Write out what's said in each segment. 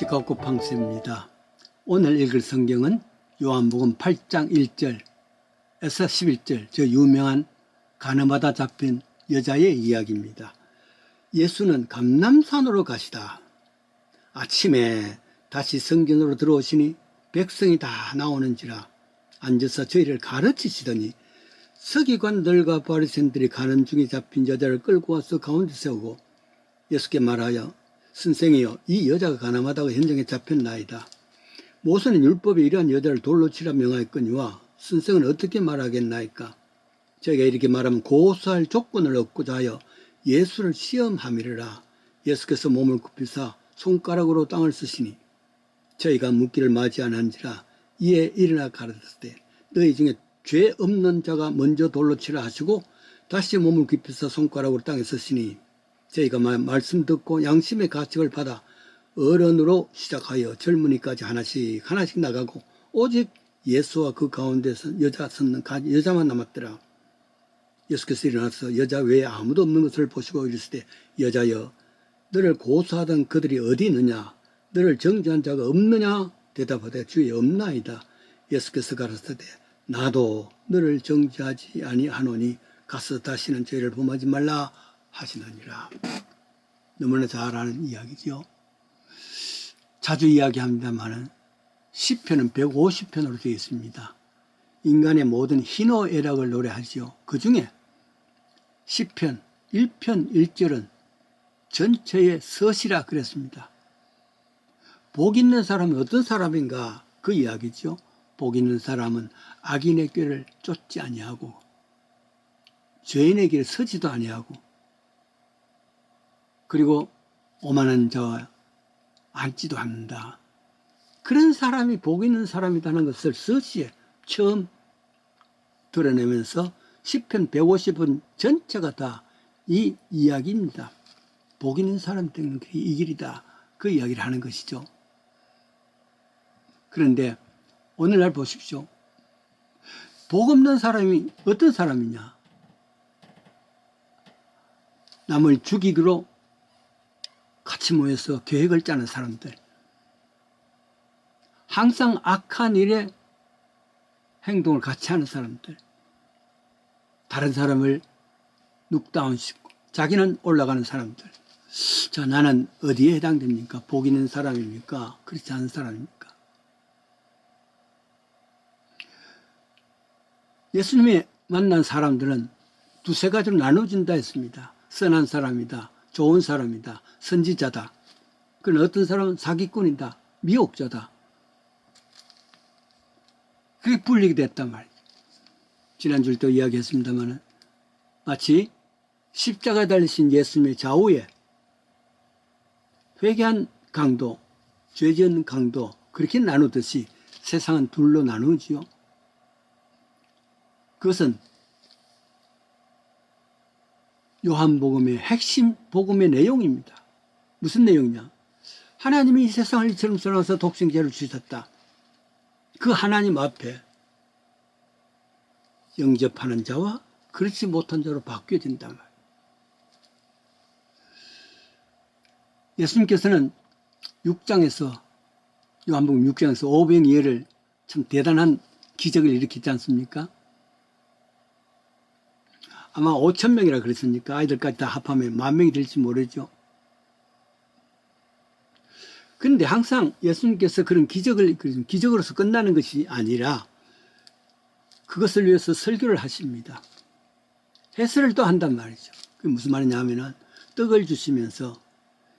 시카고 방스입니다. 오늘 읽을 성경은 요한복음 8장 1절에서 11절, 저 유명한 가늠하다 잡힌 여자의 이야기입니다. 예수는 감람산으로 가시다. 아침에 다시 성전으로 들어오시니 백성이 다 나오는지라 앉아서 저희를 가르치시더니 서기관들과 바리새인들이 가는 중에 잡힌 여자를 끌고 와서 가운데 세우고 예수께 말하여 선생이여, 이 여자가 가늠하다가 현장에 잡혔나이다. 모세는 율법에 이러한 여자를 돌로 치라 명하였거니와 선생은 어떻게 말하겠나이까? 저희가 이렇게 말하면 고소할 조건을 얻고자 하여 예수를 시험함이라. 예수께서 몸을 굽히사 손가락으로 땅을 쓰시니 저희가 묻기를 맞이 아니한지라. 이에 일어나 가르쳤을 때 너희 중에 죄 없는 자가 먼저 돌로 치라 하시고 다시 몸을 굽히사 손가락으로 땅에 쓰시니 저희가 말씀 듣고 양심의 가책을 받아 어른으로 시작하여 젊은이까지 하나씩 나가고 오직 예수와 그 가운데서 여자만 남았더라. 예수께서 일어나서 여자 외에 아무도 없는 것을 보시고 이르시되 여자여, 너를 고소하던 그들이 어디 있느냐? 너를 정죄한 자가 없느냐? 대답하되 주의 없나이다. 예수께서 가라사대 나도 너를 정죄하지 아니하노니 가서 다시는 죄를 범하지 말라 하시느니라. 너무나 잘 아는 이야기죠. 자주 이야기합니다만은 시편은 150편으로 되어 있습니다. 인간의 모든 희노애락을 노래하지요. 그 중에 시편 1편 1절은 전체의 서시라 그랬습니다. 복 있는 사람은 어떤 사람인가? 그 이야기죠. 복 있는 사람은 악인의 꾀를 쫓지 아니하고 죄인의 길에 서지도 아니하고 그리고 오만한 자와 앉지도 않는다. 그런 사람이 복 있는 사람이라는 것을 서시에 처음 드러내면서 시편 150편 전체가 다 이 이야기입니다. 복 있는 사람 때문에 이 길이다. 그 이야기를 하는 것이죠. 그런데 오늘날 보십시오. 복 없는 사람이 어떤 사람이냐? 남을 죽이기로 같이 모여서 계획을 짜는 사람들. 항상 악한 일에 행동을 같이 하는 사람들. 다른 사람을 눕다운시키고 자기는 올라가는 사람들. 자, 나는 어디에 해당됩니까? 복 있는 사람입니까? 그렇지 않은 사람입니까? 예수님이 만난 사람들은 두세 가지로 나눠진다 했습니다. 선한 사람이다. 좋은 사람이다. 선지자다. 그런 어떤 사람은 사기꾼이다. 미혹자다. 그게 분리가 됐단 말이죠. 지난주에도 이야기했습니다만 마치 십자가에 달리신 예수님의 좌우에 회개한 강도, 죄 지은 강도 그렇게 나누듯이 세상은 둘로 나누지요. 그것은 요한복음의 핵심 복음의 내용입니다. 무슨 내용이냐? 하나님이 이 세상을 이처럼 사랑해서 독생자를 주셨다. 그 하나님 앞에 영접하는 자와 그렇지 못한 자로 바뀌어진단 말이에요. 예수님께서는 6장에서 요한복음 6장에서 오병이어를 참 대단한 기적을 일으키지 않습니까? 아마 5,000명이라 그랬으니까 아이들까지 다 합하면 10,000명이 될지 모르죠. 그런데 항상 예수님께서 그런 기적으로서 끝나는 것이 아니라 그것을 위해서 설교를 하십니다. 해설을 또 한단 말이죠. 그게 무슨 말이냐 하면은 떡을 주시면서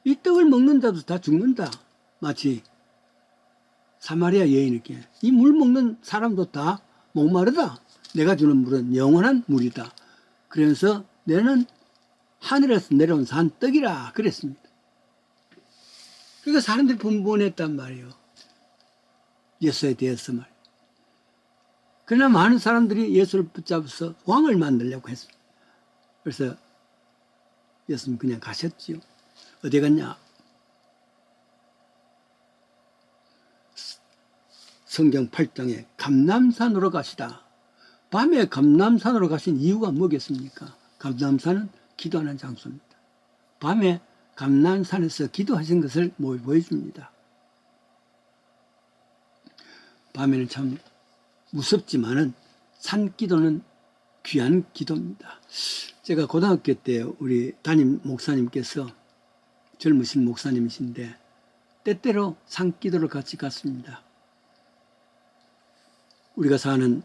이 떡을 먹는 자도 다 죽는다. 마치 사마리아 여인에게 이 물 먹는 사람도 다 목마르다. 내가 주는 물은 영원한 물이다. 그러면서 너는 하늘에서 내려온 산 떡이라 그랬습니다. 그러니까 사람들이 분분했단 말이에요. 예수에 대해서 말이에요. 그러나 많은 사람들이 예수를 붙잡아서 왕을 만들려고 했습니다. 그래서 예수님 그냥 가셨지요. 어디 갔냐? 성경 8장에 감람산으로 가시다. 밤에 감람산으로 가신 이유가 뭐겠습니까? 감람산은 기도하는 장소입니다. 밤에 감람산에서 기도하신 것을 보여줍니다. 밤에는 참 무섭지만은 산기도는 귀한 기도입니다. 제가 고등학교 때 우리 담임 목사님께서 젊으신 목사님이신데 때때로 산기도를 같이 갔습니다. 우리가 사는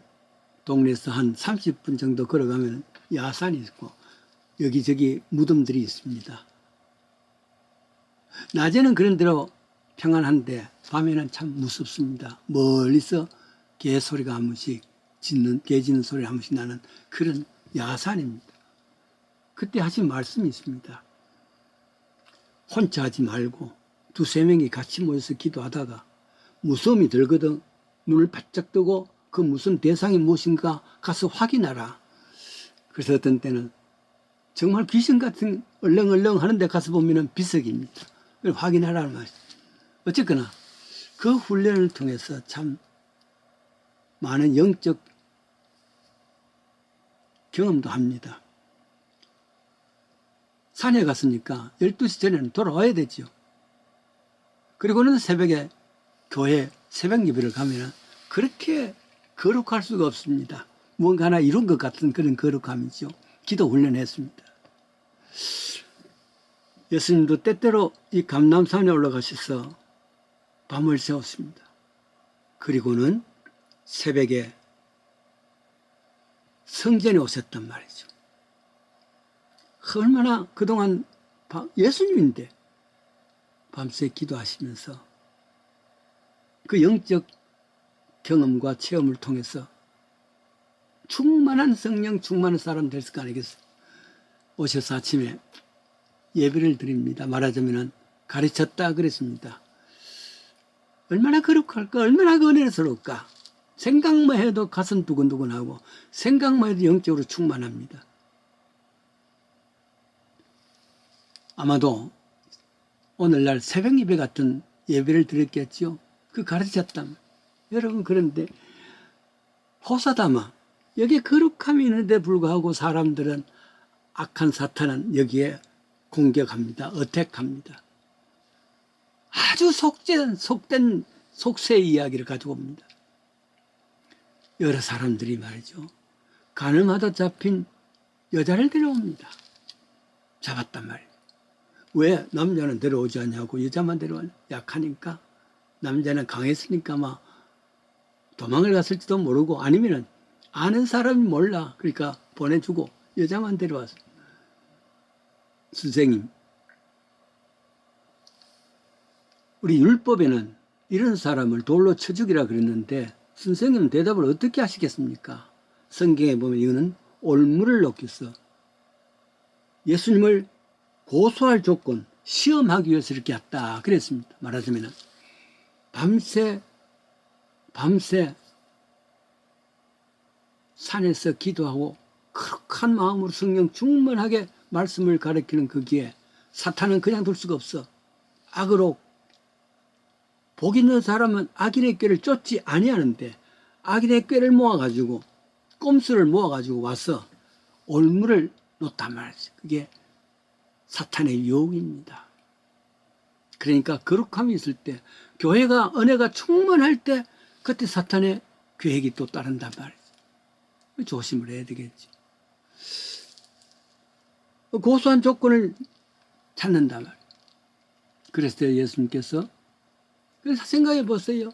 동네에서 한 30분 정도 걸어가면 야산이 있고 여기저기 무덤들이 있습니다. 낮에는 그런대로 평안한데 밤에는 참 무섭습니다. 멀리서 개 소리가 한 번씩 짖는, 개 짖는 소리가 한 번씩 나는 그런 야산입니다. 그때 하신 말씀이 있습니다. 혼자 하지 말고 두세 명이 같이 모여서 기도하다가 무서움이 들거든 눈을 바짝 뜨고 그 무슨 대상이 무엇인가 가서 확인하라. 그래서 어떤 때는 정말 귀신 같은 얼렁얼렁 하는 데 가서 보면 비석입니다. 그걸 확인하라는 말이죠. 어쨌거나 그 훈련을 통해서 참 많은 영적 경험도 합니다. 산에 갔으니까 12시 전에는 돌아와야 되죠. 그리고는 새벽에 교회 새벽 예배를 가면 그렇게 거룩할 수가 없습니다. 뭔가 하나 이룬 것 같은 그런 거룩함이죠. 기도 훈련했습니다. 예수님도 때때로 이 감람산에 올라가셔서 밤을 새웠습니다. 그리고는 새벽에 성전에 오셨단 말이죠. 얼마나 그동안 예수님인데 밤새 기도하시면서 그 영적 경험과 체험을 통해서 충만한 성령 충만한 사람 될 거 아니겠어요. 오셔서 아침에 예배를 드립니다. 말하자면 가르쳤다 그랬습니다. 얼마나 거룩할까, 얼마나 은혜스러울까. 생각만 해도 가슴 두근두근하고 생각만 해도 영적으로 충만합니다. 아마도 오늘날 새벽 예배 같은 예배를 드렸겠죠. 그 가르쳤다면. 여러분 그런데 호사다마 여기에 거룩함이 있는데 불구하고 사람들은 악한 사탄은 여기에 공격합니다. 어택합니다. 아주 속된 속세의 이야기를 가지고 옵니다. 여러 사람들이 말이죠. 가늠하다 잡힌 여자를 데려옵니다. 잡았단 말이에요. 왜 남자는 데려오지 않냐고 여자만 데려오냐. 약하니까 남자는 강했으니까 막 도망을 갔을지도 모르고 아니면은 아는 사람이 몰라. 그러니까 보내주고 여자만 데려왔어. 선생님, 우리 율법에는 이런 사람을 돌로 쳐 죽이라 그랬는데 선생님은 대답을 어떻게 하시겠습니까? 성경에 보면 이거는 올무를 놓겠어. 예수님을 고소할 조건, 시험하기 위해서 이렇게 했다 그랬습니다. 말하자면 밤새 산에서 기도하고 거룩한 마음으로 성령 충만하게 말씀을 가르치는 거기에 사탄은 그냥 둘 수가 없어. 악으로 복 있는 사람은 악인의 꾀를 쫓지 아니하는데 악인의 꾀를 모아가지고 꼼수를 모아가지고 와서 올무를 놓단 말이지. 그게 사탄의 유혹입니다. 그러니까 거룩함이 있을 때 교회가 은혜가 충만할 때 그때 사탄의 계획이 또 따른단 말이지. 조심을 해야 되겠죠. 고소한 조건을 찾는단 말이에요. 그래서 예수님께서 그래서 생각해 보세요.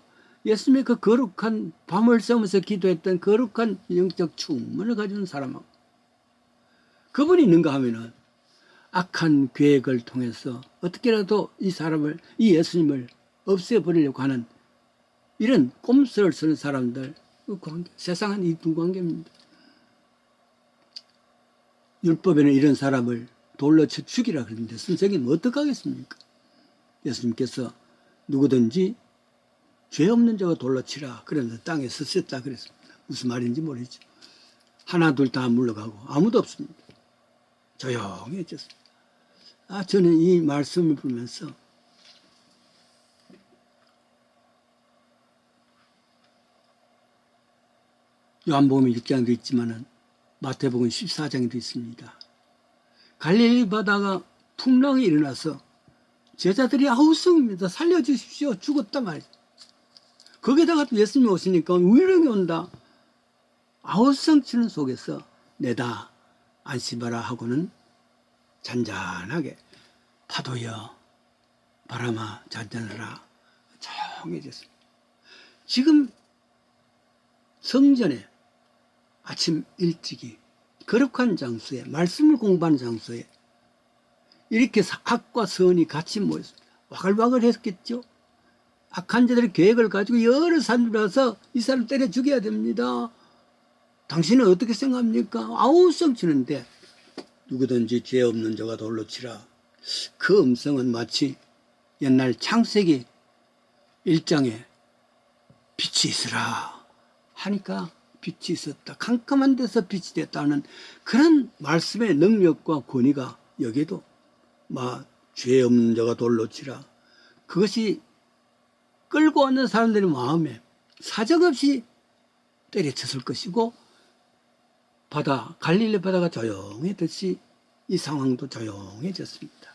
예수님의 그 거룩한 밤을 새우면서 기도했던 거룩한 영적 충만을 가진 사람하고 그분이 있는가 하면은 악한 계획을 통해서 어떻게라도 이 사람을, 이 예수님을 없애버리려고 하는 이런 꼼수를 쓰는 사람들, 그 관계, 세상은 이 두 관계입니다. 율법에는 이런 사람을 돌로 쳐 죽이라 그랬는데 선생님 어떻게 하겠습니까? 예수님께서 누구든지 죄 없는 자가 돌로 치라. 그랬는데 땅에 쓰셨다 그랬습니다. 무슨 말인지 모르죠. 하나 둘 다 물러가고 아무도 없습니다. 조용해졌습니다. 저는 이 말씀을 보면서 요한복음 6장도 있지만은 마태복음 14장에도 있습니다. 갈릴리 바다가 풍랑이 일어나서 제자들이 아우성입니다. 살려주십시오. 죽었단 말이죠. 거기다가 또 예수님이 오시니까 우유령이 온다. 아우성치는 속에서 내다 안심하라 하고는 잔잔하게 파도여 바람아 잔잔하라 조용해졌습니다. 지금 성전에 아침 일찍이 거룩한 장소에 말씀을 공부하는 장소에 이렇게 악과 선이 같이 모였습니다. 와글와글 했겠죠. 악한 자들의 계획을 가지고 여러 사람들 와서 이 사람을 때려 죽여야 됩니다. 당신은 어떻게 생각합니까? 아우성 치는데 누구든지 죄 없는 자가 돌로 치라. 그 음성은 마치 옛날 창세기 1장에 빛이 있으라 하니까 빛이 있었다. 캄캄한 데서 빛이 됐다는 그런 말씀의 능력과 권위가 여기도 막 죄 없는 자가 돌로 치라. 그것이 끌고 왔는 사람들의 마음에 사정없이 때려쳤을 것이고 바다 갈릴리 바다가 조용해졌듯이 이 상황도 조용해졌습니다.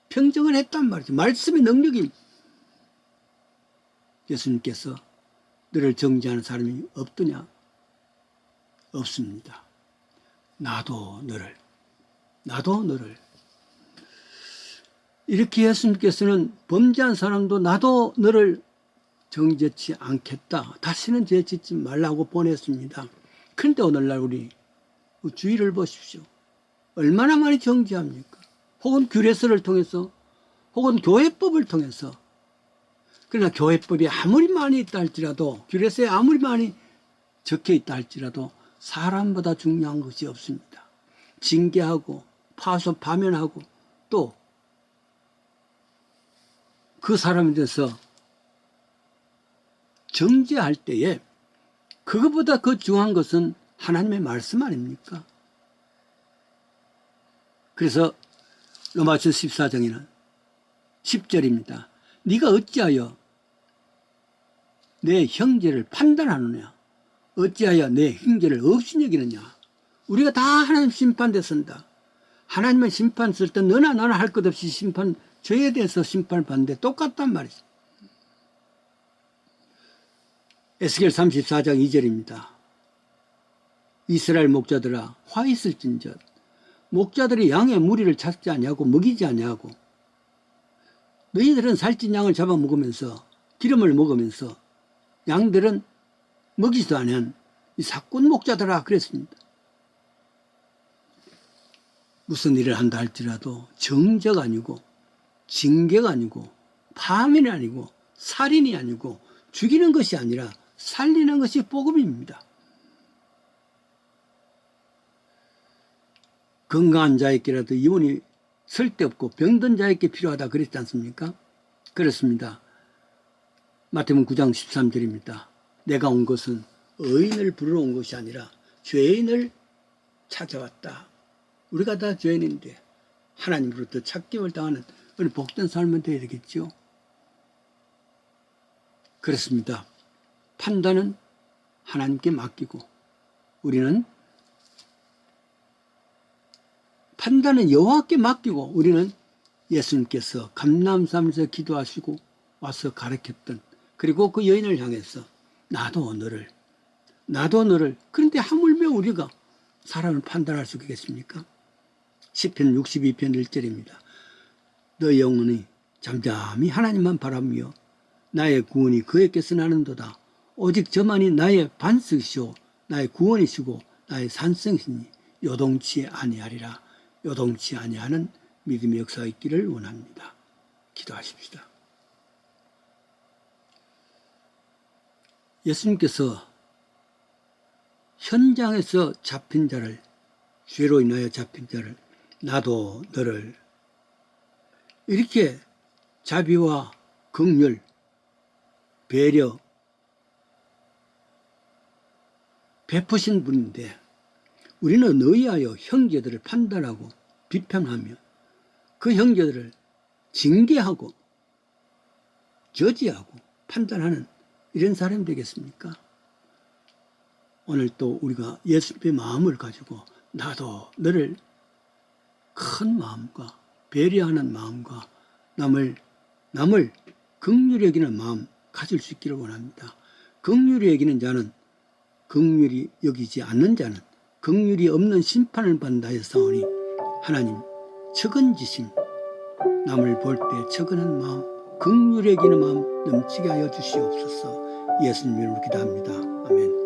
평정을 했단 말이죠. 말씀의 능력이 예수님께서 너를 정죄하는 사람이 없더냐? 없습니다. 나도 너를 이렇게 예수님께서는 범죄한 사람도 나도 너를 정죄치 않겠다. 다시는 죄 짓지 말라고 보냈습니다. 그런데 오늘날 우리 주의를 보십시오. 얼마나 많이 정죄합니까? 혹은 규례서를 통해서 혹은 교회법을 통해서 그러나 교회법이 아무리 많이 있다 할지라도 규례서에 아무리 많이 적혀 있다 할지라도 사람보다 중요한 것이 없습니다. 징계하고 파손 파면하고 또 그 사람에 대해서 정죄할 때에 그것보다 더 중요한 것은 하나님의 말씀 아닙니까? 그래서 로마서 14장에는 10절입니다. 네가 어찌하여 내 형제를 판단하느냐? 어찌하여 내 형제를 없이 여기느냐? 우리가 다 하나님 심판대 선다. 하나님은 심판 쓸 때 너나 나나 할 것 없이 심판, 죄에 대해서 심판을 받는데 똑같단 말이죠. 에스겔 34장 2절입니다. 이스라엘 목자들아 화 있을진저 목자들이 양의 무리를 찾지 아니하고 먹이지 아니하고 너희들은 살찐 양을 잡아먹으면서 기름을 먹으면서 양들은 먹이지도 아니한 이 사꾼 목자들아 그랬습니다. 무슨 일을 한다 할지라도 정죄가 아니고 징계가 아니고 파면이 아니고 살인이 아니고 죽이는 것이 아니라 살리는 것이 복음입니다. 건강한 자에게라도 이혼이 쓸데없고 병든 자에게 필요하다 그랬지 않습니까? 그렇습니다. 마태복음 9장 13절입니다. 내가 온 것은 의인을 부르러 온 것이 아니라 죄인을 찾아왔다. 우리가 다 죄인인데 하나님으로부터 찾김을 당하는 우리 복된 삶은 되어야 되겠죠. 그렇습니다. 판단은 하나님께 맡기고 우리는 판단은 여호와께 맡기고 우리는 예수님께서 감람산에서 기도하시고 와서 가르쳤던 그리고 그 여인을 향해서 나도 너를 그런데 하물며 우리가 사람을 판단할 수 있겠습니까? 시편 62편 1절입니다. 너 영혼이 잠잠히 하나님만 바라며 나의 구원이 그에게서 나는도다. 오직 저만이 나의 반석이시오 나의 구원이시고 나의 산성이시니 요동치 아니하리라. 요동치 아니하는 믿음의 역사가 있기를 원합니다. 기도하십시다. 예수님께서 현장에서 잡힌 자를 죄로 인하여 잡힌 자를 나도 너를 이렇게 자비와 긍휼, 배려 베푸신 분인데 우리는 의하여 형제들을 판단하고 비판하며 그 형제들을 징계하고 저지하고 판단하는 이런 사람이 되겠습니까? 오늘 또 우리가 예수님의 마음을 가지고 나도 너를 큰 마음과 배려하는 마음과 남을 긍휼히 여기는 마음 가질 수 있기를 원합니다. 긍휼히 여기는 자는 긍휼히 여기지 않는 자는 긍휼이 없는 심판을 받는다 했사오니 하나님 측은지심 남을 볼 때 측은한 마음 긍휼히 여기는 마음 넘치게 하여 주시옵소서. 예수님을 기도합니다. 아멘.